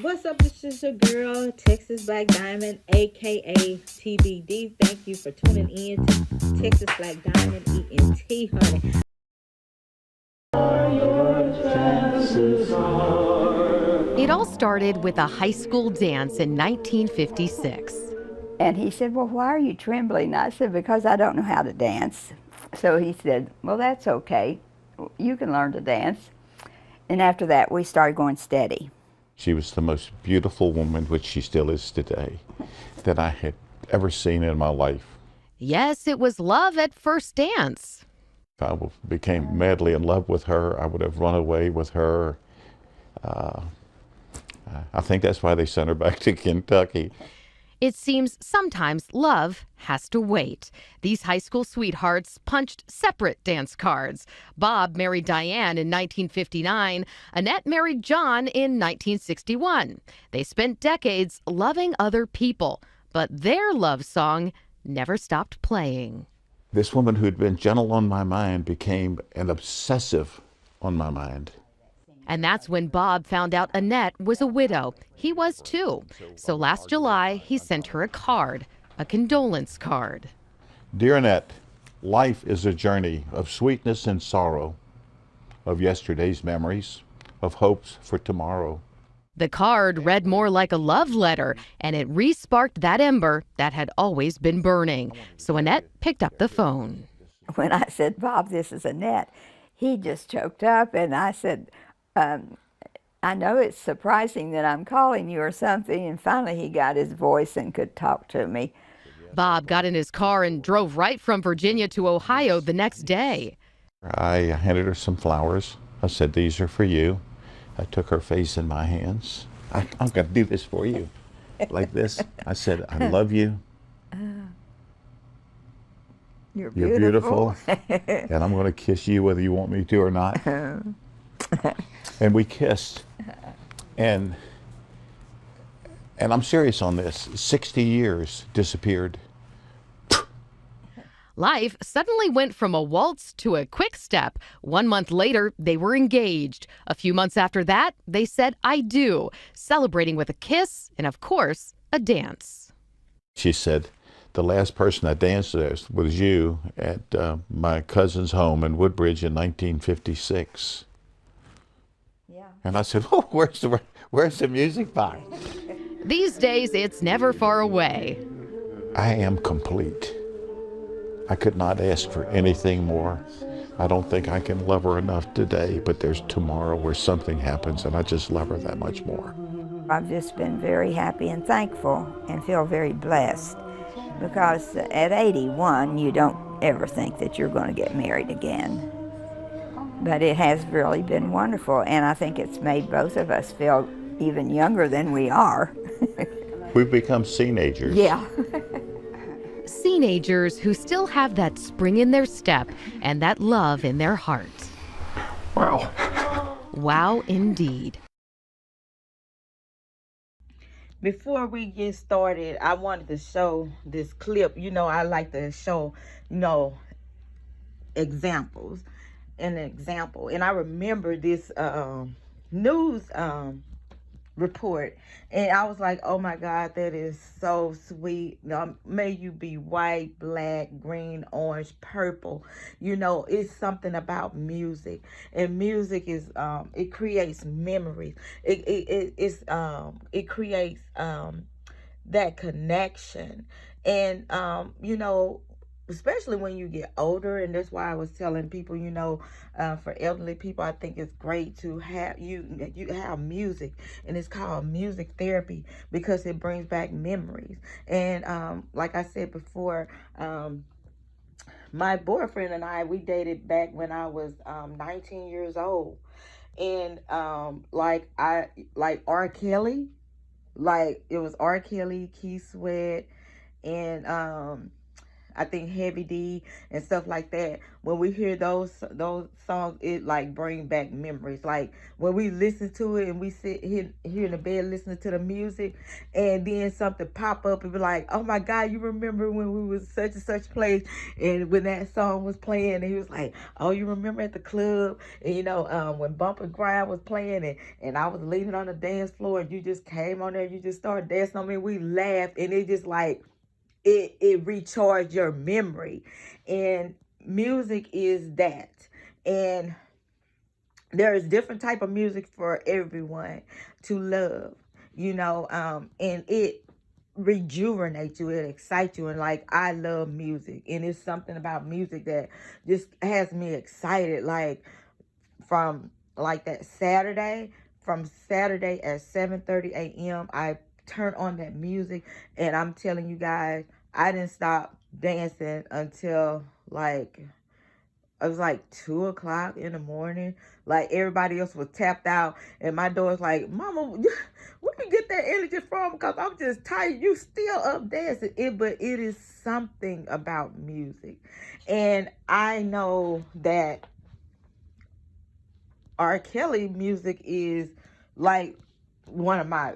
What's up? This is your girl, Texas Black Diamond, aka TBD. Thank you for tuning in to Texas Black Diamond ENT, honey. It all started with a high school dance in 1956. And he said, "Well, why are you trembling?" I said, "Because I don't know how to dance." So he said, "Well, that's okay. You can learn to dance." And after that, we started going steady. She was the most beautiful woman, which she still is today, that I had ever seen in my life. Yes, it was love at first dance. If I became madly in love with her, I would have run away with her. I think that's why they sent her back to Kentucky. It seems sometimes love has to wait. These high school sweethearts punched separate dance cards. Bob married Diane in 1959. Annette married John in 1961. They spent decades loving other people, but their love song never stopped playing. This woman who'd been gentle on my mind became an obsessive on my mind. And that's when Bob found out Annette was a widow. He was too. So last July, he sent her a card, a condolence card. Dear Annette, life is a journey of sweetness and sorrow, of yesterday's memories, of hopes for tomorrow. The card read more like a love letter, and it re-sparked that ember that had always been burning. So Annette picked up the phone. When I said, "Bob, this is Annette," he just choked up, and I said, "I know it's surprising that I'm calling you or something." And finally he got his voice and could talk to me. Bob got in his car and drove right from Virginia to Ohio the next day. I handed her some flowers. I said, "These are for you." I took her face in my hands. I'm going to do this for you, like this. I said, "I love you. You're You're beautiful. beautiful. And I'm going to kiss you whether you want me to or not." And we kissed. And I'm serious on this. 60 years disappeared. Life suddenly went from a waltz to a quick step. 1 month later, they were engaged. A few months after that, they said, "I do," celebrating with a kiss and, of course, a dance. She said, "The last person I danced with was you at my cousin's home in Woodbridge in 1956. Yeah. And I said, "Oh, where's the music box?" These days, it's never far away. I am complete. I could not ask for anything more. I don't think I can love her enough today, but there's tomorrow where something happens and I just love her that much more. I've just been very happy and thankful and feel very blessed because at 81, you don't ever think that you're going to get married again. But it has really been wonderful, and I think it's made both of us feel even younger than we are. We've become teenagers. Yeah. Teenagers who still have that spring in their step and that love in their heart. Wow. Wow, indeed. Before we get started, I wanted to show this clip. I like to show, you know, examples. An example. And I remember this news report, and I was like, "Oh my God, that is so sweet. May you be white, black, green, orange, purple." It's something about music, and music is it creates memories. It creates that connection, and especially when you get older. And that's why I was telling people, for elderly people, I think it's great to have you have music, and it's called music therapy because it brings back memories. And like I said before, my boyfriend and we dated back when I was 19 years old. And like R.Kelly, like it was R. Kelly, Keith Sweat, and I think Heavy D and stuff like that. When we hear those songs, it like bring back memories. Like when we listen to it and we sit here in the bed listening to the music, and then something pop up and be like, oh my God, you remember when we was such and such place, and when that song was playing, and he was like, oh, you remember at the club, and when Bump and Grind was playing, and I was leaning on the dance floor, and you just came on there, you just started dancing on me, we laughed, and it just like it recharged your memory. And music is that. And there is different type of music for everyone to love, and it rejuvenates you, it excites you. And like, I love music, and it's something about music that just has me excited. Like from like that from Saturday at 7:30 a.m. I turn on that music, and I'm telling you guys, I didn't stop dancing until like it was like 2 o'clock in the morning. Like everybody else was tapped out, and my daughter's like, Mama, where you get that energy from? Because I'm just tired. You still up dancing. But it is something about music. And I know that R.Kelly music is like one of my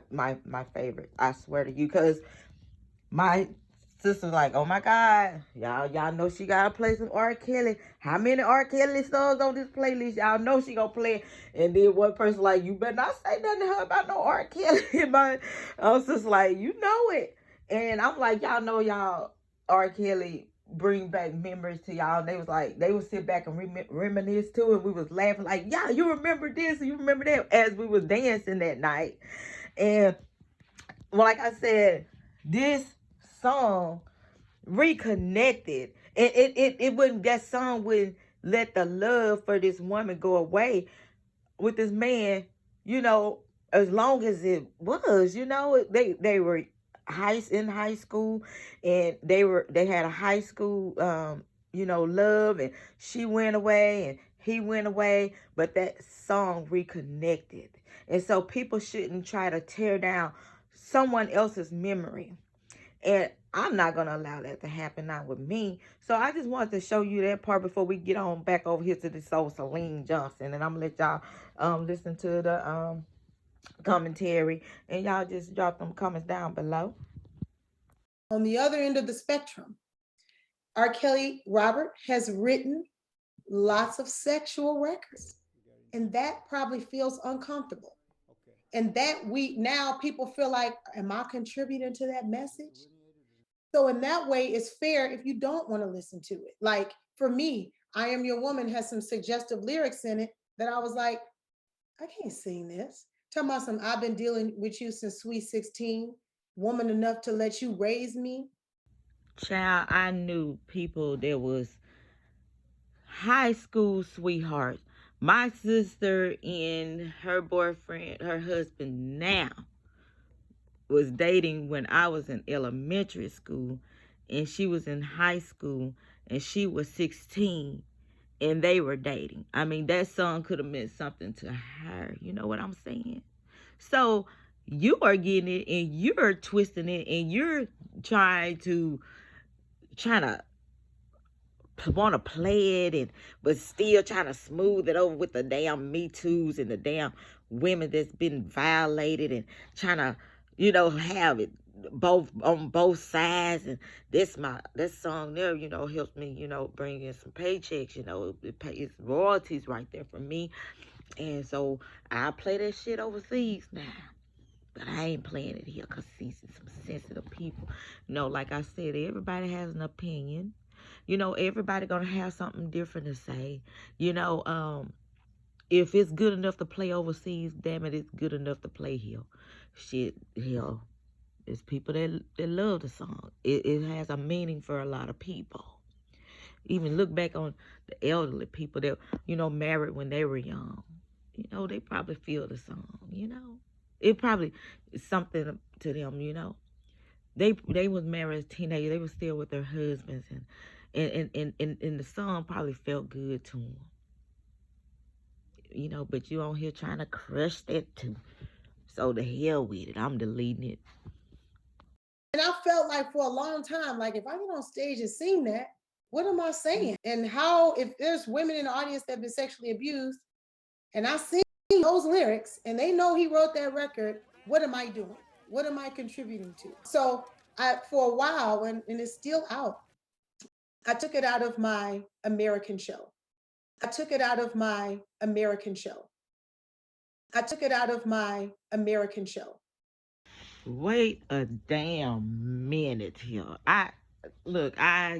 favorites. I swear to you, because my sister's like, oh my God, y'all know she gotta play some R. Kelly. How many R. Kelly songs on this playlist? Y'all know she gonna play it. And then one person like, you better not say nothing to her about no R. Kelly. I was just like, you know it. And I'm like, y'all know y'all R. Kelly bring back memories to y'all. And they was like, they would sit back and reminisce too, and we was laughing like, yeah, you remember this, you remember that, as we was dancing that night. And well, like I said, this song reconnected. And it wouldn't, that song wouldn't let the love for this woman go away with this man, as long as it was. They were in high school, and they had a high school love, and she went away and he went away, but that song reconnected. And so people shouldn't try to tear down someone else's memory. And I'm not going to allow that to happen, not with me. So I just wanted to show you that part before we get on back over here to this old Syleena Johnson. And I'm going to let y'all listen to the commentary. And y'all just drop them comments down below. On the other end of the spectrum, R. Kelly Robert has written lots of sexual records. And that probably feels uncomfortable. And that now people feel like, am I contributing to that message? So in that way, it's fair if you don't want to listen to it. Like for me, I Am Your Woman has some suggestive lyrics in it that I was like, I can't sing this. Talking about some, I've been dealing with you since sweet 16, woman enough to let you raise me. Child, I knew people that was high school sweethearts. My sister and her boyfriend, her husband now, was dating when I was in elementary school, and she was in high school, and she was 16, and they were dating. I mean, that song could have meant something to her. You know what I'm saying? So you are getting it, and you're twisting it, and you're trying to want to play it, but still trying to smooth it over with the damn Me Too's and the damn women that's been violated, and trying to have it both on both sides. And this song there helps me bring in some paychecks. It's royalties right there for me. And so I play that shit overseas now, but I ain't playing it here because these are some sensitive people. Like I said, everybody has an opinion. Everybody gonna have something different to say. If it's good enough to play overseas, damn it, it's good enough to play here. Shit, hell, there's people that love the song. It has a meaning for a lot of people. Even look back on the elderly people that, married when they were young. They probably feel the song, It probably is something to them, They was married as teenagers. They were still with their husbands, and the song probably felt good to them. But you on here trying to crush that too. So the hell with it. I'm deleting it. And I felt like for a long time, like if I get on stage and sing that, what am I saying? And how, if there's women in the audience that have been sexually abused and I sing those lyrics and they know he wrote that record, what am I doing? What am I contributing to? So for a while, and it's still out, I took it out of my American show. I took it out of my American show. I took it out of my American show. Wait a damn minute here. I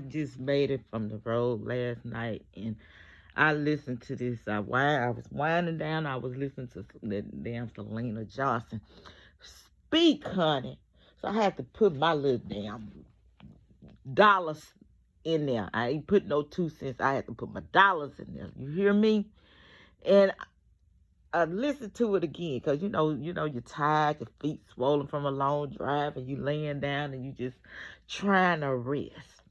just made it from the road last night and I listened to this. I was winding down. I was listening to the damn Syleena Johnson speak, honey. So I had to put my little damn dollars in there. I ain't put no 2 cents. I had to put my dollars in there. You hear me? And I listened to it again because you're tired, your feet swollen from a long drive, and you laying down and you just trying to rest.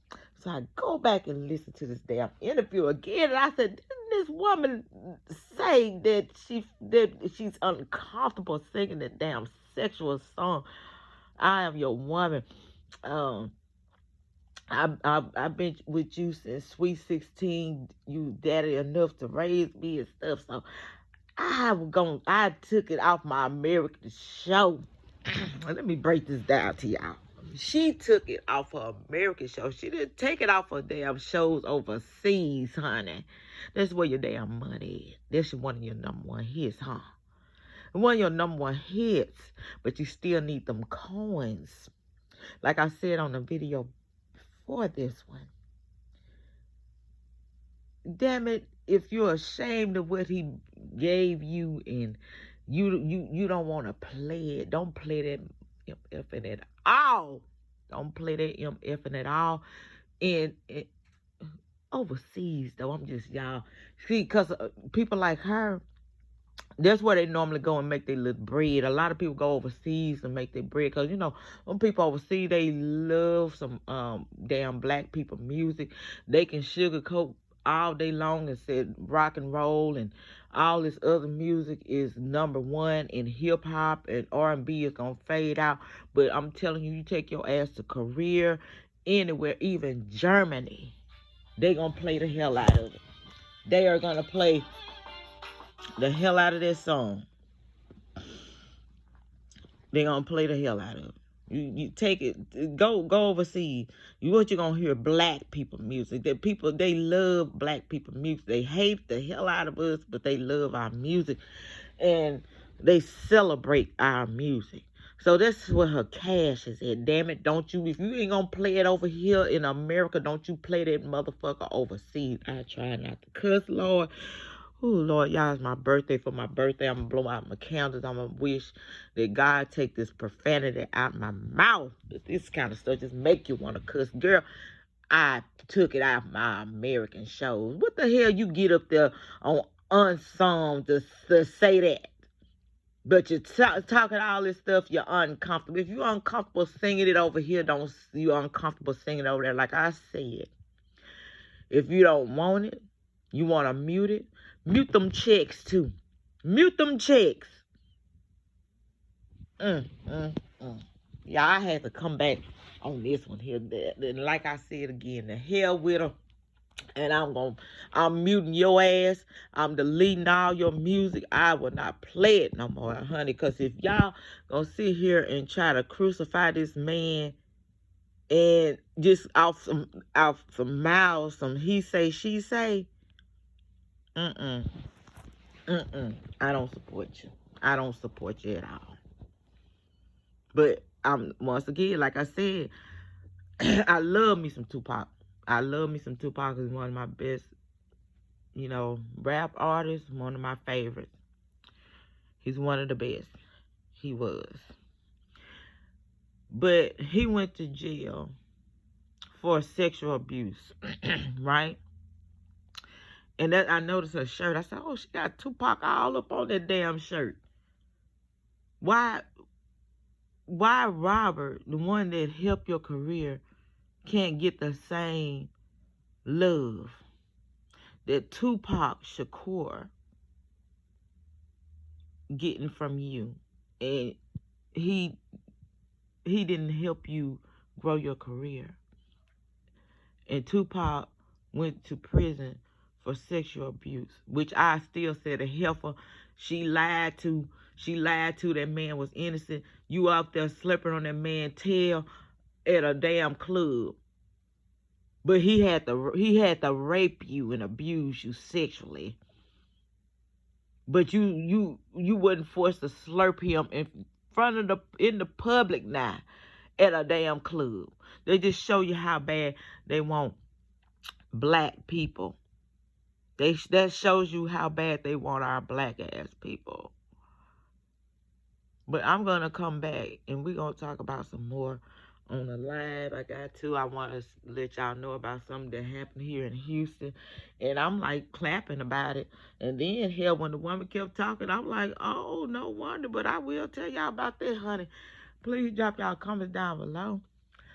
So I go back and listen to this damn interview again, and I said, didn't this woman say that she's uncomfortable singing that damn sexual song? I am your woman. I've been with you since sweet 16. You daddy enough to raise me and stuff. So I took it off my American show. Let me break this down to y'all. She took it off her American show. She didn't take it off her damn shows overseas, honey. That's where your damn money is. That's one of your number one hits, huh? One of your number one hits, but you still need them coins. Like I said on the video before this one. Damn it, if you're ashamed of what he gave you and you don't want to play it, don't play that MFing at all. Don't play that MFing at all. And overseas, though, I'm just, y'all. See, because people like her, that's where they normally go and make their little bread. A lot of people go overseas and make their bread because, when people overseas, they love some damn black people music. They can sugarcoat all day long and said rock and roll and all this other music is number one, and hip hop and R&B is gonna fade out. But I'm telling you, you take your ass to Korea, anywhere, even Germany, they gonna play the hell out of it. They are gonna play the hell out of this song. They gonna play the hell out of it. You take it, go overseas. What you gonna hear? Black people music. That people, they love black people music. They hate the hell out of us, but they love our music, and they celebrate our music. So that's where her cash is at. Damn it, don't you? If you ain't gonna play it over here in America, don't you play that motherfucker overseas. I try not to cuss, Lord. Oh, Lord, y'all, it's my birthday. For my birthday, I'm going to blow out my candles. I'm going to wish that God take this profanity out my mouth. But this kind of stuff just make you want to cuss. Girl, I took it out of my American shows. What the hell you get up there on Unsung to say that? But you're talking all this stuff, you're uncomfortable. If you're uncomfortable singing it over here, you're uncomfortable singing it over there. Like I said, if you don't want it, you want to mute it, mute them checks too. Mute them checks. Yeah, I had to come back on this one here. And like I said again, the hell with her. And I'm muting your ass. I'm deleting all your music. I will not play it no more, honey. Because if y'all gonna sit here and try to crucify this man and just off some mouths, some he say, she say, I don't support you. I don't support you at all. But once again, like I said, I love me some Tupac. I love me some Tupac. Is one of my best, rap artists. One of my favorites. He's one of the best. He was. But he went to jail for sexual abuse, right? And that I noticed her shirt. I said, oh, she got Tupac all up on that damn shirt. Why Robert, the one that helped your career, can't get the same love that Tupac Shakur getting from you? And he didn't help you grow your career. And Tupac went to prison for sexual abuse, which I still said a heifer. She lied to that man was innocent. You out there slipping on that man's tail at a damn club. But he had to rape you and abuse you sexually. But you wasn't forced to slurp him in the public now at a damn club. They just show you how bad they want black people. That shows you how bad they want our black ass people. But I'm gonna come back and we're gonna talk about some more on the live. I want to let y'all know about something that happened here in Houston, and I'm like clapping about it. And then hell, when the woman kept talking, I'm like, oh, no wonder. But I will tell y'all about that, honey. Please drop y'all comments down below.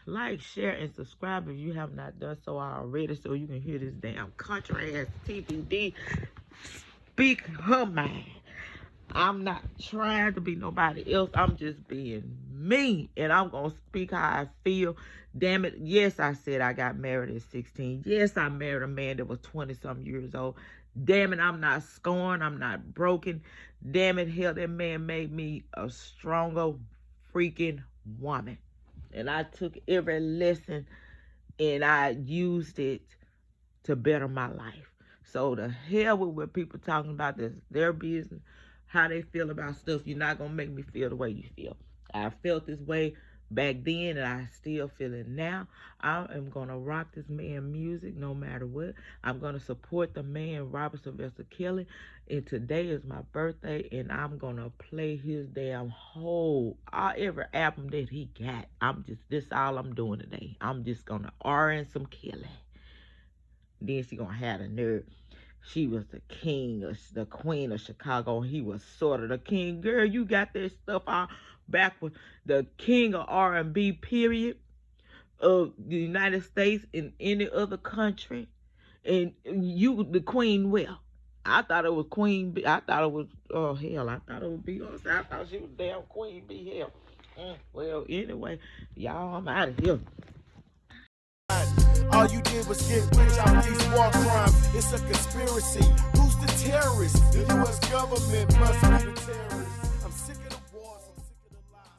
Like, share, and subscribe if you have not done so already, so you can hear this damn country ass TPD speak her mind. I'm not trying to be nobody else. I'm just being me, and I'm gonna speak how I feel. Damn it, yes, I said I got married at 16. Yes, I married a man that was 20-something years old. Damn it, I'm not scorned. I'm not broken. Damn it, hell, that man made me a stronger freaking woman. And I took every lesson and I used it to better my life. So the hell with what people talking about, this their business, how they feel about stuff. You're not going to make me feel the way you feel. I felt this way back then and I still feel it now. I am going to rock this man music no matter what. I'm going to support the man Robert Sylvester Kelly. And today is my birthday and I'm going to play his damn whole, every album that he got. This all I'm doing today. I'm just going to R&B some Kelly. Then she going to have the nerve. She was the queen of Chicago. He was sort of the king. Girl, you got that stuff out backwards. The king of R&B, period, of the United States and any other country. And you, the queen, well, I thought it was Queen B. I thought it was, oh, hell, I thought it was Beyonce. I thought she was damn Queen B. Hell. Well, anyway, y'all, I'm out of here. All you did was get rich out these war crimes. It's a conspiracy. Who's the terrorist? The U.S. government must be the terrorist.